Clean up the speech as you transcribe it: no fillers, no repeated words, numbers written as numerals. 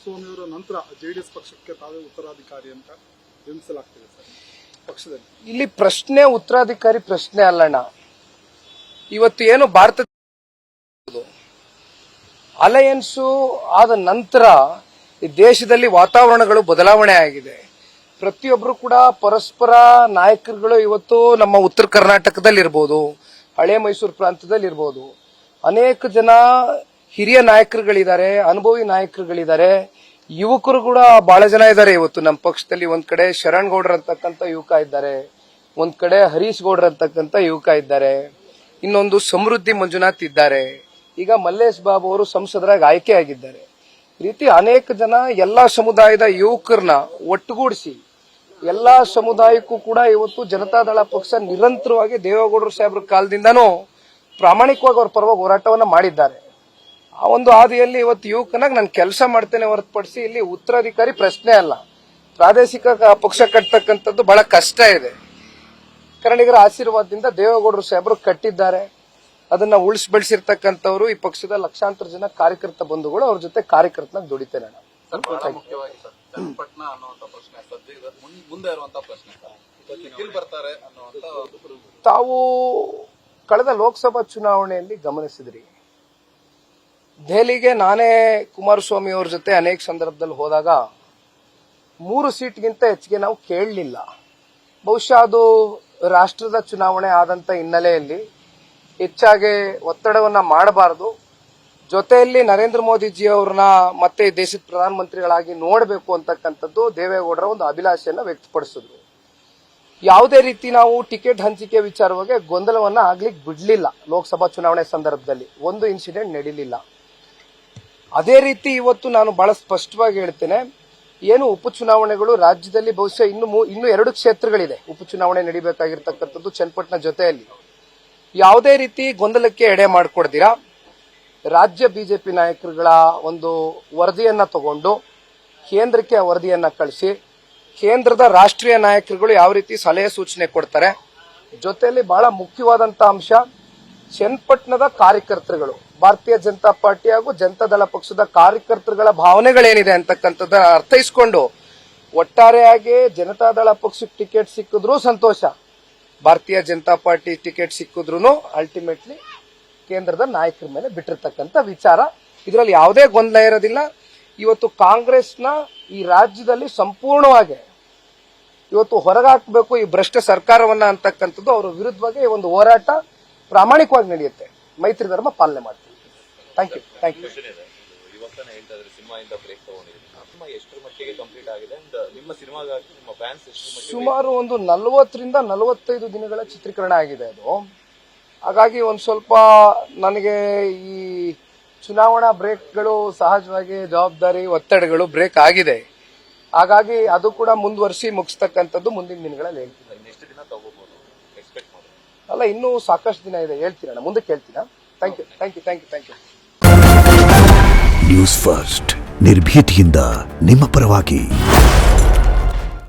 ಸ್ವಾಮಿಯವರ ನಂತರ ಜೆಡಿಎಸ್ ಪಕ್ಷಕ್ಕೆ ತಾವೇ ಉತ್ತರಾಧಿಕಾರಿ ಅಂತ ಬಿಂಬಿಸಲಾಗ್ತಿದೆ ಸರ್ ಪಕ್ಷದಲ್ಲಿ. ಇಲ್ಲಿ ಪ್ರಶ್ನೆ ಉತ್ತರಾಧಿಕಾರಿ ಪ್ರಶ್ನೆ ಅಲ್ಲಣ್ಣ. ಇವತ್ತು ಏನು ಭಾರತ ಅಲಯನ್ಸ್ ಆದ ನಂತರ ಈ ದೇಶದಲ್ಲಿ ವಾತಾವರಣಗಳು ಬದಲಾವಣೆ ಆಗಿದೆ. ಪ್ರತಿಯೊಬ್ಬರು ಕೂಡ ಪರಸ್ಪರ ನಾಯಕರುಗಳು ಇವತ್ತು ನಮ್ಮ ಉತ್ತರ ಕರ್ನಾಟಕದಲ್ಲಿ ಇರ್ಬೋದು, ಹಳೆ ಮೈಸೂರು ಪ್ರಾಂತದಲ್ಲಿ ಇರ್ಬೋದು, ಅನೇಕ ಜನ ಹಿರಿಯ ನಾಯಕರುಗಳಿದ್ದಾರೆ, ಅನುಭವಿ ನಾಯಕರುಗಳಿದ್ದಾರೆ, ಯುವಕರು ಕೂಡ ಬಹಳ ಜನ ಇದ್ದಾರೆ. ಇವತ್ತು ನಮ್ಮ ಪಕ್ಷದಲ್ಲಿ ಒಂದ್ ಕಡೆ ಶರಣ್ ಗೌಡ್ರ ಅಂತಕ್ಕಂಥ ಯುವಕ ಇದ್ದಾರೆ, ಒಂದ್ ಕಡೆ ಹರೀಶ್ ಗೌಡ್ರ ಅಂತಕ್ಕಂಥ ಯುವಕ ಇದ್ದಾರೆ, ಇನ್ನೊಂದು ಸಮೃದ್ಧಿ ಮಂಜುನಾಥ್ ಇದ್ದಾರೆ, ಈಗ ಮಲ್ಲೇಶ್ ಬಾಬು ಅವರು ಸಂಸದರಾಗಿ ಆಯ್ಕೆ ಆಗಿದ್ದಾರೆ. ಈ ರೀತಿ ಅನೇಕ ಜನ ಎಲ್ಲಾ ಸಮುದಾಯದ ಯುವಕರನ್ನ ಒಟ್ಟುಗೂಡಿಸಿ ಎಲ್ಲಾ ಸಮುದಾಯಕ್ಕೂ ಕೂಡ ಇವತ್ತು ಜನತಾದಳ ಪಕ್ಷ ನಿರಂತರವಾಗಿ ದೇವೇಗೌಡರು ಸಾಹೇಬ್ರ ಕಾಲದಿಂದನೂ ಪ್ರಾಮಾಣಿಕವಾಗಿ ಅವ್ರ ಪರವಾಗಿ ಹೋರಾಟವನ್ನ ಮಾಡಿದ್ದಾರೆ. ಆ ಒಂದು ಹಾದಿಯಲ್ಲಿ ಇವತ್ತು ಯುವಕನಾಗಿ ನಾನು ಕೆಲಸ ಮಾಡ್ತೇನೆ ಹೊರತುಪಡಿಸಿ ಇಲ್ಲಿ ಉತ್ತರಾಧಿಕಾರಿ ಪ್ರಶ್ನೆ ಅಲ್ಲ. ಪ್ರಾದೇಶಿಕ ಪಕ್ಷ ಕಟ್ಟತಕ್ಕಂಥದ್ದು ಬಹಳ ಕಷ್ಟ ಇದೆ. ಕನ್ನಡಿಗರ ಆಶೀರ್ವಾದದಿಂದ ದೇವೇಗೌಡರು ಸಾಹೇಬರು ಕಟ್ಟಿದ್ದಾರೆ. ಅದನ್ನ ಉಳಿಸಿ ಬೆಳೆಸಿರ್ತಕ್ಕಂಥವ್ರು ಈ ಪಕ್ಷದ ಲಕ್ಷಾಂತರ ಜನ ಕಾರ್ಯಕರ್ತ ಬಂಧುಗಳು, ಅವ್ರ ಜೊತೆ ಕಾರ್ಯಕರ್ತನಾಗಿ ದುಡಿತೇನೆ ನಾನು. ಮುಖ್ಯವಾಗಿ ಸರ್ ಚನ್ನಪಟ್ಟಣ ಅನ್ನುವಂತ ಪ್ರಶ್ನೆ ಸದ್ಯದ ಮುಂದೆ ಇರುವಂತ ಪ್ರಶ್ನೆ ಸರ್ ಬರ್ತಾರೆ ಅನ್ನುವಂತ ತಾವು ಕಳೆದ ಲೋಕಸಭಾ ಚುನಾವಣೆಯಲ್ಲಿ ಗಮನಿಸಿದ್ರಿ, ದೆಹಲಿಗೆ ನಾನೇ ಕುಮಾರಸ್ವಾಮಿ ಅವ್ರ ಜೊತೆ ಅನೇಕ ಸಂದರ್ಭದಲ್ಲಿ ಹೋದಾಗ 3 ಸೀಟ್ಗಿಂತ ಹೆಚ್ಚಿಗೆ ನಾವು ಕೇಳಲಿಲ್ಲ. ಬಹುಶಃ ಅದು ರಾಷ್ಟ್ರದ ಚುನಾವಣೆ ಆದಂತ ಹಿನ್ನೆಲೆಯಲ್ಲಿ ಹೆಚ್ಚಾಗಿ ಒತ್ತಡವನ್ನ ಮಾಡಬಾರದು, ಜೊತೆಯಲ್ಲಿ ನರೇಂದ್ರ ಮೋದಿಜಿ ಅವ್ರನ್ನ ಮತ್ತೆ ದೇಶದ ಪ್ರಧಾನಮಂತ್ರಿಗಳಾಗಿ ನೋಡಬೇಕು ಅಂತಕ್ಕಂಥದ್ದು ದೇವೇಗೌಡರ ಒಂದು ಅಭಿಲಾಷೆಯನ್ನ ವ್ಯಕ್ತಪಡಿಸಿದ್ರು. ಯಾವುದೇ ರೀತಿ ನಾವು ಟಿಕೆಟ್ ಹಂಚಿಕೆ ವಿಚಾರವಾಗಿ ಗೊಂದಲವನ್ನ ಆಗ್ಲಿಕ್ಕೆ ಬಿಡ್ಲಿಲ್ಲ. ಲೋಕಸಭಾ ಚುನಾವಣೆ ಸಂದರ್ಭದಲ್ಲಿ ಒಂದು ಇನ್ಸಿಡೆಂಟ್ ನಡೀಲಿಲ್ಲ. ಅದೇ ರೀತಿ ಇವತ್ತು ನಾನು ಬಹಳ ಸ್ಪಷ್ಟವಾಗಿ ಹೇಳ್ತೇನೆ, ಏನು ಉಪಚುನಾವಣೆಗಳು ರಾಜ್ಯದಲ್ಲಿ ಬಹುಶಃ ಇನ್ನು 2 ಕ್ಷೇತ್ರಗಳಿದೆ ಉಪಚುನಾವಣೆ ನಡೀಬೇಕಾಗಿರ್ತಕ್ಕಂಥದ್ದು ಚನ್ನಪಟ್ಟಣ ಜೊತೆಯಲ್ಲಿ. ಯಾವುದೇ ರೀತಿ ಗೊಂದಲಕ್ಕೆ ಎಡೆ ಮಾಡಿಕೊಡ್ದಿರಾ ರಾಜ್ಯ ಬಿಜೆಪಿ ನಾಯಕರುಗಳ ಒಂದು ವರದಿಯನ್ನ ತಗೊಂಡು ಕೇಂದ್ರಕ್ಕೆ ಆ ವರದಿಯನ್ನ ಕಳಿಸಿ ಕೇಂದ್ರದ ರಾಷ್ಟ್ರೀಯ ನಾಯಕರುಗಳು ಯಾವ ರೀತಿ ಸಲಹೆ ಸೂಚನೆ ಕೊಡ್ತಾರೆ, ಜೊತೆಯಲ್ಲಿ ಬಹಳ ಮುಖ್ಯವಾದಂತ ಅಂಶ ಚನ್ನಪಟ್ಟಣದ ಕಾರ್ಯಕರ್ತರುಗಳು, ಭಾರತೀಯ ಜನತಾ ಪಾರ್ಟಿ ಹಾಗೂ ಜನತಾದಳ ಪಕ್ಷದ ಕಾರ್ಯಕರ್ತರುಗಳ ಭಾವನೆಗಳೇನಿದೆ ಅಂತಕ್ಕಂಥದ್ದು ಅರ್ಥೈಸಿಕೊಂಡು ಒಟ್ಟಾರೆಯಾಗಿ ಜನತಾದಳ ಪಕ್ಷಕ್ಕೆ ಟಿಕೆಟ್ ಸಿಕ್ಕಿದ್ರೂ ಸಂತೋಷ, ಭಾರತೀಯ ಜನತಾ ಪಾರ್ಟಿ ಟಿಕೆಟ್ ಸಿಕ್ಕಿದ್ರು ಅಲ್ಟಿಮೇಟ್ಲಿ ಕೇಂದ್ರದ ನಾಯಕರ ಮೇಲೆ ಬಿಟ್ಟಿರ್ತಕ್ಕಂಥ ವಿಚಾರ. ಇದರಲ್ಲಿ ಯಾವುದೇ ಗೊಂದಲ ಇರೋದಿಲ್ಲ. ಇವತ್ತು ಕಾಂಗ್ರೆಸ್ನ ಈ ರಾಜ್ಯದಲ್ಲಿ ಸಂಪೂರ್ಣವಾಗಿ ಇವತ್ತು ಹೊರಗಾಕಬೇಕು ಈ ಭ್ರಷ್ಟ ಸರ್ಕಾರವನ್ನ ಅಂತಕ್ಕಂಥದ್ದು ಅವರ ವಿರುದ್ಧವಾಗಿ ಒಂದು ಹೋರಾಟ ಪ್ರಾಮಾಣಿಕವಾಗಿ ನಡೆಯುತ್ತೆ. ಮೈತ್ರಿ ಧರ್ಮ ಪಾಲನೆ ಮಾಡ್ತೀವಿ. Thank you. ಸುಮಾರು ಒಂದು 40ರಿಂದ 45 ದಿನಗಳ ಚಿತ್ರೀಕರಣ ಆಗಿದೆ ಅದು. ಹಾಗಾಗಿ ಒಂದ್ ಸ್ವಲ್ಪ ನನಗೆ ಈ ಚುನಾವಣಾ ಬ್ರೇಕ್ಗಳು ಸಹಜವಾಗಿ ಜವಾಬ್ದಾರಿ ಒತ್ತಡಗಳು ಬ್ರೇಕ್ ಆಗಿದೆ. ಹಾಗಾಗಿ ಅದು ಕೂಡ ಮುಂದುವರಿಸಿ ಮುಗಿಸ್ತಕ್ಕಂಥದ್ದು ಮುಂದಿನ ದಿನಗಳಲ್ಲಿ ಹೇಳ್ತೀನಿ. ಅಲ್ಲ, ಇನ್ನೂ ಸಾಕಷ್ಟು ದಿನ ಇದೆ, ಹೇಳ್ತೀರಣ್ಣ, ಮುಂದಕ್ಕೆ ಹೇಳ್ತೀರಾ. Thank you. ನ್ಯೂಸ್ ಫಸ್ಟ್ ನಿರ್ಭೀತಿಯಿಂದ ನಿಮ್ಮ ಪರವಾಗಿ.